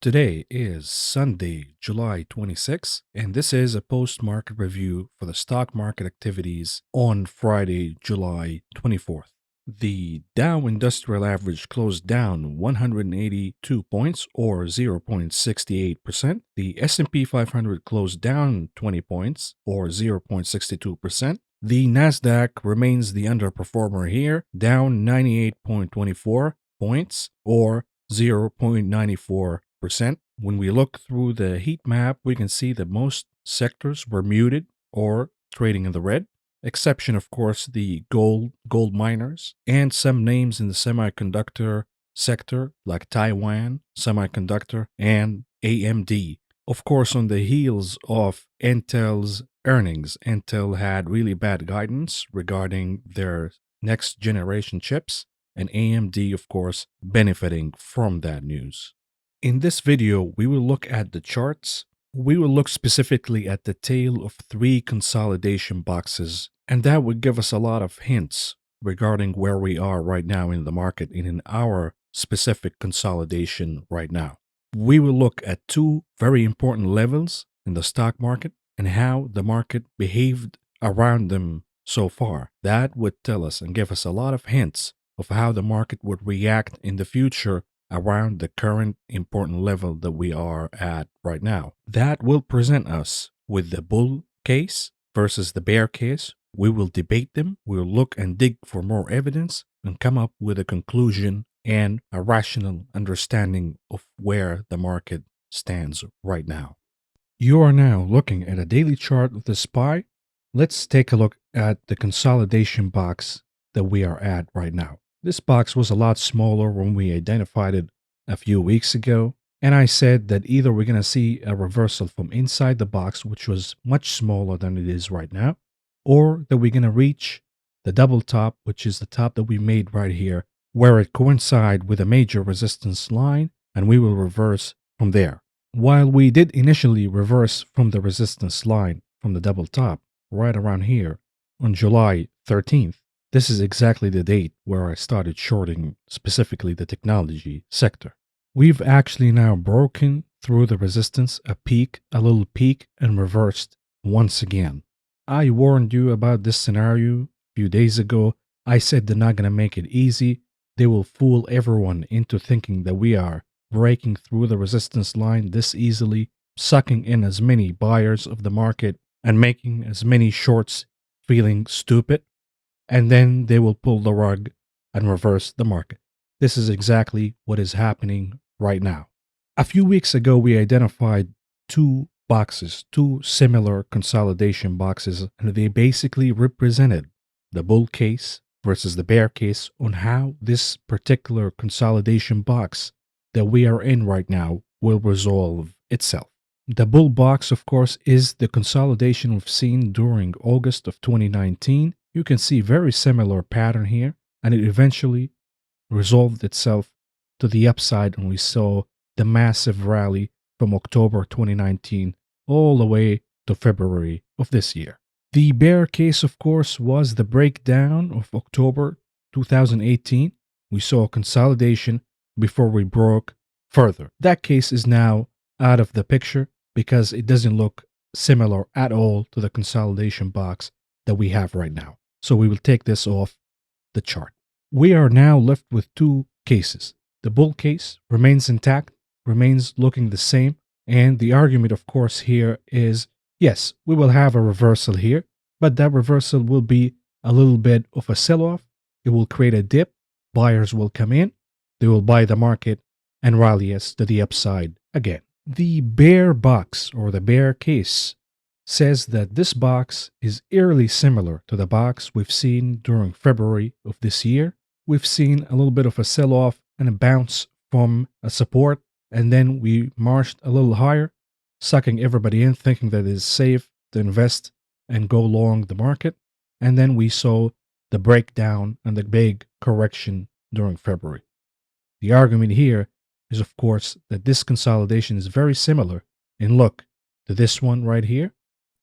Today is Sunday, July 26th, and this is a post market review for the stock market activities on Friday, July 24th. The Dow Industrial Average closed down 182 points or 0.68%. The S&P 500 closed down 20 points or 0.62%. The Nasdaq remains the underperformer here, down 98.24 points or 0.94%. When we look through the heat map, we can see that most sectors were muted or trading in the red. Exception, of course, the gold miners, and some names in the semiconductor sector like Taiwan Semiconductor and AMD. Of course, on the heels of Intel's earnings, Intel had really bad guidance regarding their next generation chips, and AMD, of course, benefiting from that news. In this video, we will look at the charts. We will look specifically at the tail of three consolidation boxes, and that would give us a lot of hints regarding where we are right now in the market and in our specific consolidation right now. We will look at two very important levels in the stock market and how the market behaved around them so far. That would tell us and give us a lot of hints of how the market would react in the future around the current important level that we are at right now. That will present us with the bull case versus the bear case. We will debate them, we'll look and dig for more evidence and come up with a conclusion and a rational understanding of where the market stands right now. You are now looking at a daily chart of the SPY. Let's take a look at the consolidation box that we are at right now. This box was a lot smaller when we identified it a few weeks ago, and I said that either we're going to see a reversal from inside the box, which was much smaller than it is right now, or that we're going to reach the double top, which is the top that we made right here, where it coincides with a major resistance line, and we will reverse from there. While we did initially reverse from the resistance line from the double top right around here on July 13th, this is exactly the date where I started shorting specifically the technology sector. We've actually now broken through the resistance, a little peak, and reversed once again. I warned you about this scenario a few days ago. I said they're not going to make it easy. They will fool everyone into thinking that we are breaking through the resistance line this easily, sucking in as many buyers of the market and making as many shorts feeling stupid. And then they will pull the rug and reverse the market. This is exactly what is happening right now. A few weeks ago, we identified two boxes, two similar consolidation boxes, and they basically represented the bull case versus the bear case on how this particular consolidation box that we are in right now will resolve itself. The bull box, of course, is the consolidation we've seen during August of 2019. You can see very similar pattern here, and it eventually resolved itself to the upside, and we saw the massive rally from October 2019 all the way to February of this year. The bear case, of course, was the breakdown of October 2018. We saw a consolidation before we broke further. That case is now out of the picture because it doesn't look similar at all to the consolidation box that we have right now. So we will take this off the chart. We are now left with two cases. The bull case remains intact, remains looking the same. And the argument, of course, here is, yes, we will have a reversal here, but that reversal will be a little bit of a sell-off. It will create a dip. Buyers will come in. They will buy the market and rally us to the upside again. The bear box or the bear case says that this box is eerily similar to the box we've seen during February of this year. We've seen a little bit of a sell-off and a bounce from a support, and then we marched a little higher, sucking everybody in, thinking that it is safe to invest and go long the market. And then we saw the breakdown and the big correction during February. The argument here is, of course, that this consolidation is very similar in look to this one right here.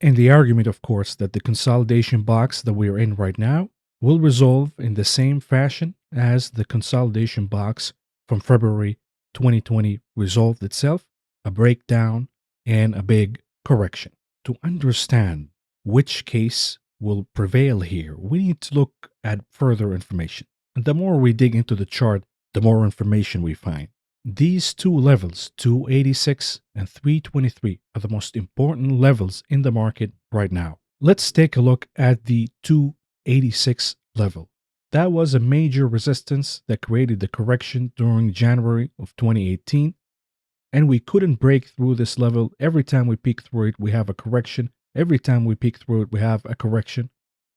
And the argument, of course, that the consolidation box that we are in right now will resolve in the same fashion as the consolidation box from February 2020 resolved itself, a breakdown, and a big correction. To understand which case will prevail here, we need to look at further information. And the more we dig into the chart, the more information we find. These two levels, 286 and 323, are the most important levels in the market right now. Let's take a look at the 286 level. That was a major resistance that created the correction during January of 2018, and we couldn't break through this level. Every time we peek through it, we have a correction. Every time we peek through it, we have a correction.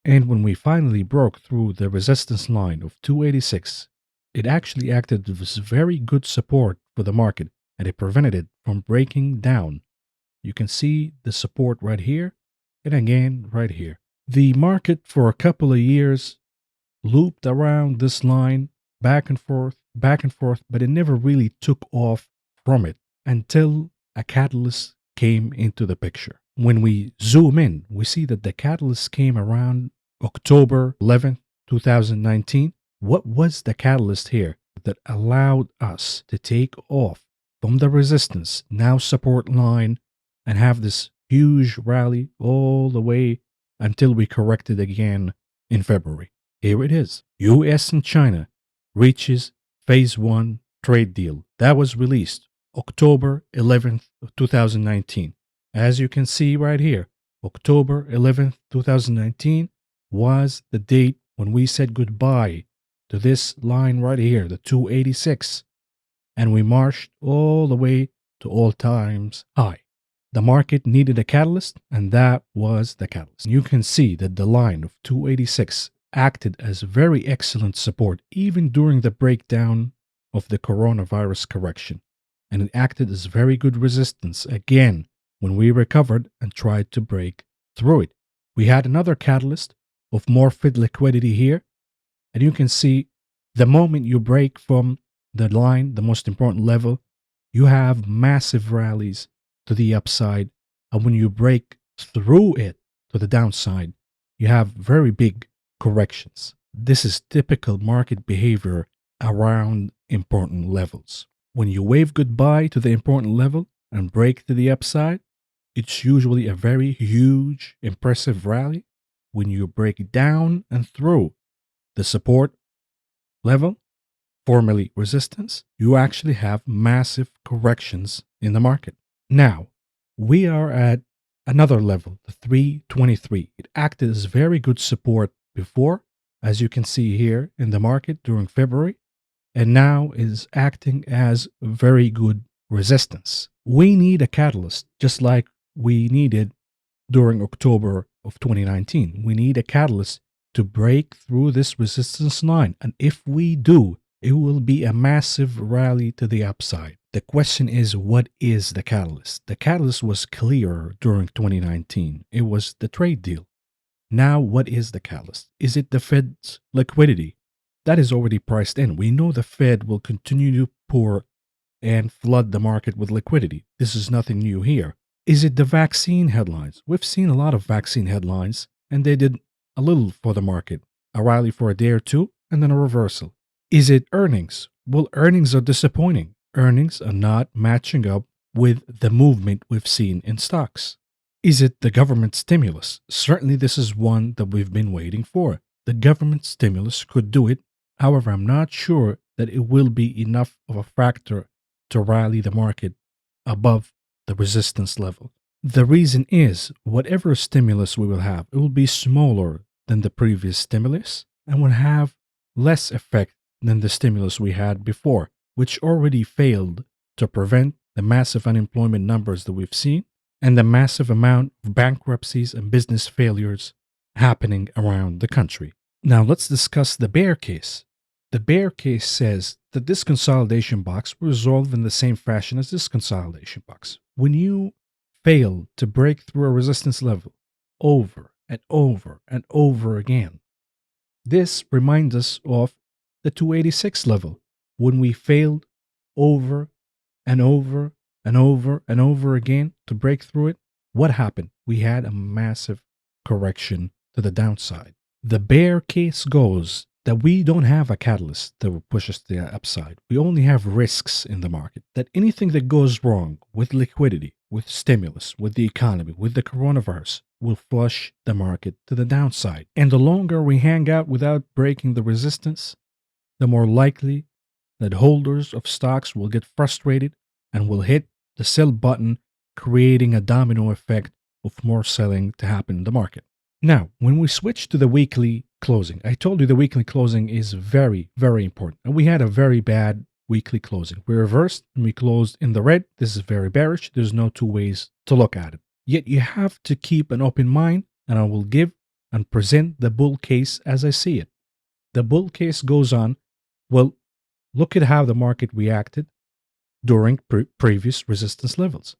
And when we finally broke through the resistance line of 286, it actually acted as very good support for the market, and it prevented it from breaking down. You can see the support right here, and again right here. The market for a couple of years looped around this line back and forth, but it never really took off from it until a catalyst came into the picture. When we zoom in, we see that the catalyst came around October 11th, 2019. What was the catalyst here that allowed us to take off from the resistance, now support line, and have this huge rally all the way until we corrected again in February? Here it is. US and China reaches phase 1 trade deal. That was released October 11th of 2019. As you can see right here, October 11th, 2019 was the date when we said goodbye to this line right here, the 286, and we marched all the way to all times high. The market needed a catalyst, and that was the catalyst. You can see that the line of 286 acted as very excellent support even during the breakdown of the coronavirus correction, and it acted as very good resistance again when we recovered and tried to break through it. We had another catalyst of more fed liquidity here, and you can see the moment you break from the line, the most important level, you have massive rallies to the upside, and when you break through it to the downside, you have very big corrections. This is typical market behavior around important levels. When you wave goodbye to the important level and break to the upside, it's usually a very huge, impressive rally. When you break down and through the support level, formerly resistance, you actually have massive corrections in the market. Now, we are at another level, the 323. It acted as very good support before, as you can see here in the market during February, and now is acting as very good resistance. We need a catalyst, just like we needed during October of 2019. We need a catalyst to break through this resistance line, and if we do, it will be a massive rally to the upside. The question is, what is the catalyst? The catalyst was clear during 2019. It was the trade deal. Now, what is the catalyst? Is it the Fed's liquidity? That is already priced in. We know the Fed will continue to pour and flood the market with liquidity. This is nothing new here. Is it the vaccine headlines? We've seen a lot of vaccine headlines, and they did a little for the market, a rally for a day or two, and then a reversal. Is it earnings? Well, earnings are disappointing. Earnings are not matching up with the movement we've seen in stocks. Is it the government stimulus? Certainly, this is one that we've been waiting for. The government stimulus could do it. However, I'm not sure that it will be enough of a factor to rally the market above the resistance level. The reason is, whatever stimulus we will have, it will be smaller than the previous stimulus and will have less effect than the stimulus we had before, which already failed to prevent the massive unemployment numbers that we've seen and the massive amount of bankruptcies and business failures happening around the country. Now let's discuss the bear case. The bear case says that this consolidation box will resolve in the same fashion as this consolidation box. When you fail to break through a resistance level over and over and over again, this reminds us of the 286 level when we failed over and over and over and over again to break through it. What happened? We had a massive correction to the downside. The bear case goes that we don't have a catalyst that will push us to the upside. We only have risks in the market. That anything that goes wrong with liquidity, with stimulus, with the economy, with the coronavirus will flush the market to the downside. And the longer we hang out without breaking the resistance, the more likely that holders of stocks will get frustrated and will hit the sell button, creating a domino effect of more selling to happen in the market. Now, when we switch to the weekly closing, I told you the weekly closing is very, very important. And we had a very bad weekly closing. We reversed and we closed in the red. This is very bearish. There's no two ways to look at it. Yet you have to keep an open mind, and I will give and present the bull case as I see it. The bull case goes on. Well, look at how the market reacted during previous resistance levels.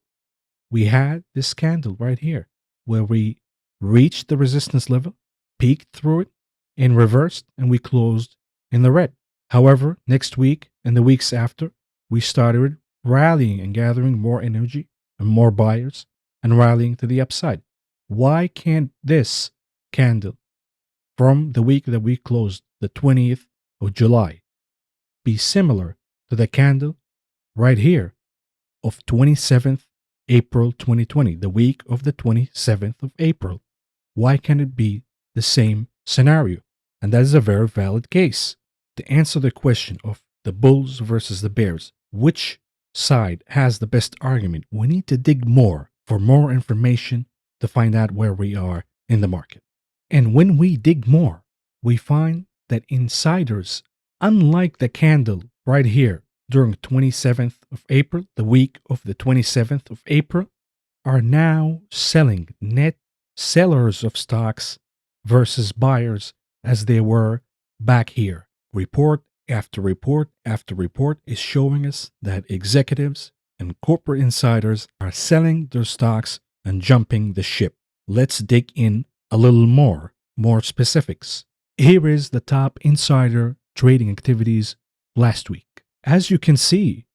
We had this candle right here where we reached the resistance level, peeked through it, and reversed, and we closed in the red. However, next week and the weeks after, we started rallying and gathering more energy and more buyers and rallying to the upside. Why can't this candle from the week that we closed, the 20th of July, be similar to the candle right here of 27th April 2020, the week of the 27th of April? Why can't it be the same scenario? And that is a very valid case. To answer the question of the bulls versus the bears, which side has the best argument, we need to dig more for more information to find out where we are in the market. And when we dig more, we find that insiders, unlike the candle right here during 27th of April, the week of the 27th of April, are now selling, net sellers of stocks versus buyers as they were back here. Report after report after report is showing us that executives and corporate insiders are selling their stocks and jumping the ship. Let's dig in a little more specifics. Here is the top insider trading activities last week. As you can see,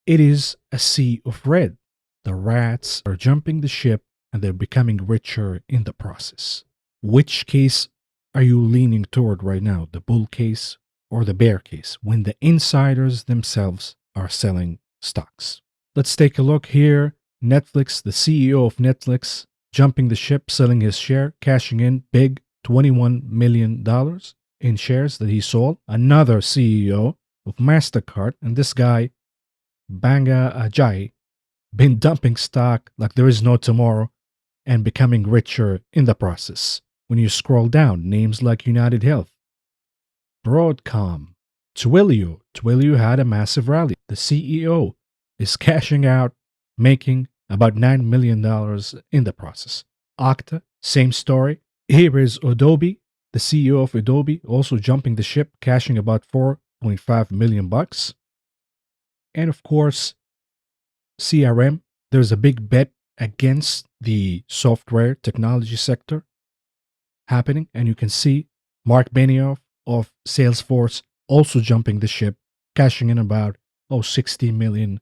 it is a sea of red. The rats are jumping the ship and they're becoming richer in the process. Which case are you leaning toward right now, the bull case or the bear case, when the insiders themselves are selling stocks? Let's take a look here. Netflix, the CEO of Netflix, jumping the ship, selling his share, cashing in big $21 million in shares that he sold. Another CEO of MasterCard, and this guy, Banga Ajay, been dumping stock like there is no tomorrow and becoming richer in the process. When you scroll down, names like United Health, Broadcom, Twilio had a massive rally. The CEO is cashing out, making about $9 million in the process. Okta, same story. Here is Adobe, the CEO of Adobe, also jumping the ship, cashing about $4.5 million. And of course, CRM, there's a big bet against the software technology sector happening. And you can see Mark Benioff of Salesforce also jumping the ship, cashing in about $60 million.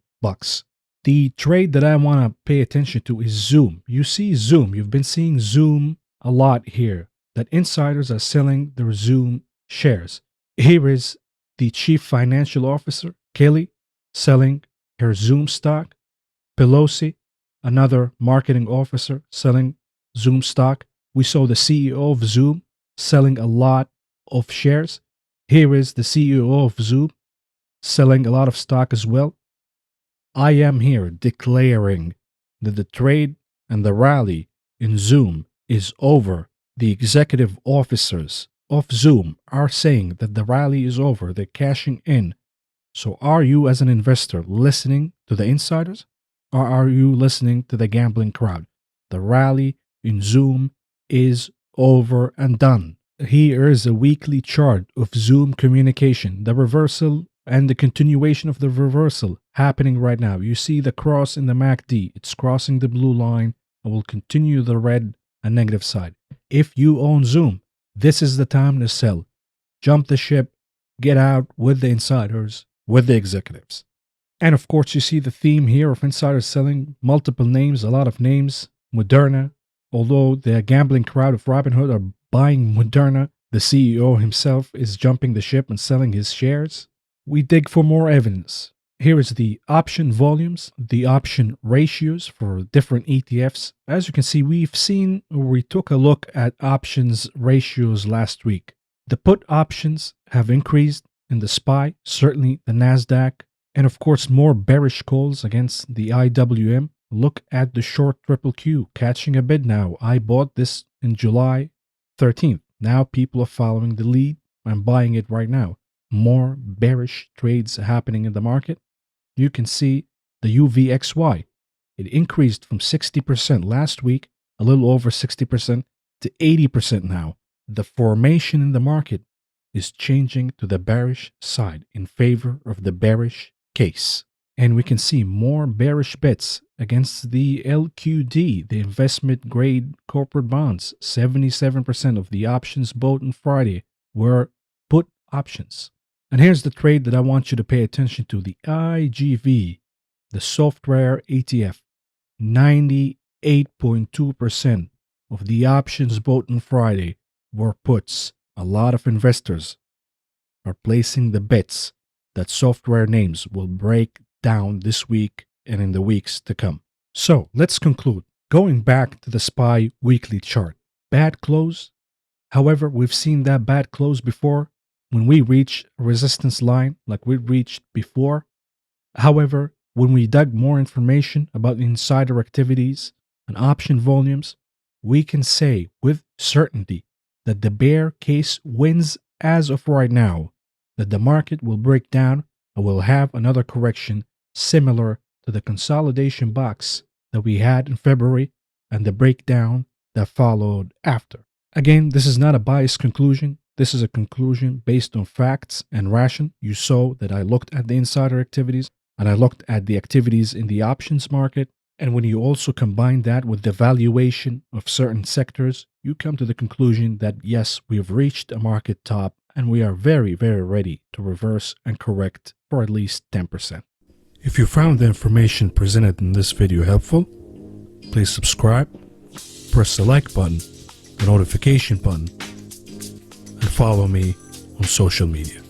The trade that I want to pay attention to is Zoom. You see Zoom. You've been seeing Zoom a lot here, that insiders are selling their Zoom shares. Here is the chief financial officer, Kelly, selling her Zoom stock. Pelosi, another marketing officer, selling Zoom stock. We saw the CEO of Zoom selling a lot of shares. Here is the CEO of Zoom selling a lot of stock as well. I am here declaring that the trade and the rally in Zoom is over. The executive officers of Zoom are saying that the rally is over. They're cashing in. So are you, as an investor, listening to the insiders, or are you listening to the gambling crowd? The rally in Zoom is over and done. Here is a weekly chart of Zoom communication, the reversal and the continuation of the reversal happening right now. You see the cross in the MACD. It's crossing the blue line and will continue the red and negative side. If you own Zoom, this is the time to sell. Jump the ship, get out with the insiders, with the executives. And of course, you see the theme here of insiders selling multiple names, a lot of names. Moderna, although the gambling crowd of Robinhood are buying Moderna, The CEO himself is jumping the ship and selling his shares. We dig for more evidence. Here is the option volumes, the option ratios for different ETFs. As you can see, we took a look at options ratios last week. The put options have increased in the SPY, certainly the NASDAQ, and of course more bearish calls against the IWM. Look at the short triple Q, catching a bid now. I bought this in July 13th. Now people are following the lead. I'm buying it right now. More bearish trades happening in the market. You can see the UVXY. It increased from 60% last week, a little over 60%, to 80% now. The formation in the market is changing to the bearish side in favor of the bearish case. And we can see more bearish bets against the LQD, the investment grade corporate bonds. 77% of the options bought on Friday were put options. And here's the trade that I want you to pay attention to, the IGV, the software ETF. 98.2% of the options bought on Friday were puts. A lot of investors are placing the bets that software names will break down this week and in the weeks to come. So let's conclude. Going back to the SPY weekly chart, bad close. However, we've seen that bad close before when we reach a resistance line like we reached before. However, when we dug more information about insider activities and option volumes, we can say with certainty that the bear case wins as of right now, that the market will break down and will have another correction similar to the consolidation box that we had in February and the breakdown that followed after. Again, this is not a biased conclusion. This is a conclusion based on facts and ration. You saw that I looked at the insider activities and I looked at the activities in the options market. And when you also combine that with the valuation of certain sectors, you come to the conclusion that yes, we have reached a market top and we are very, very ready to reverse and correct for at least 10%. If you found the information presented in this video helpful, please subscribe, press the like button, the notification button, and follow me on social media.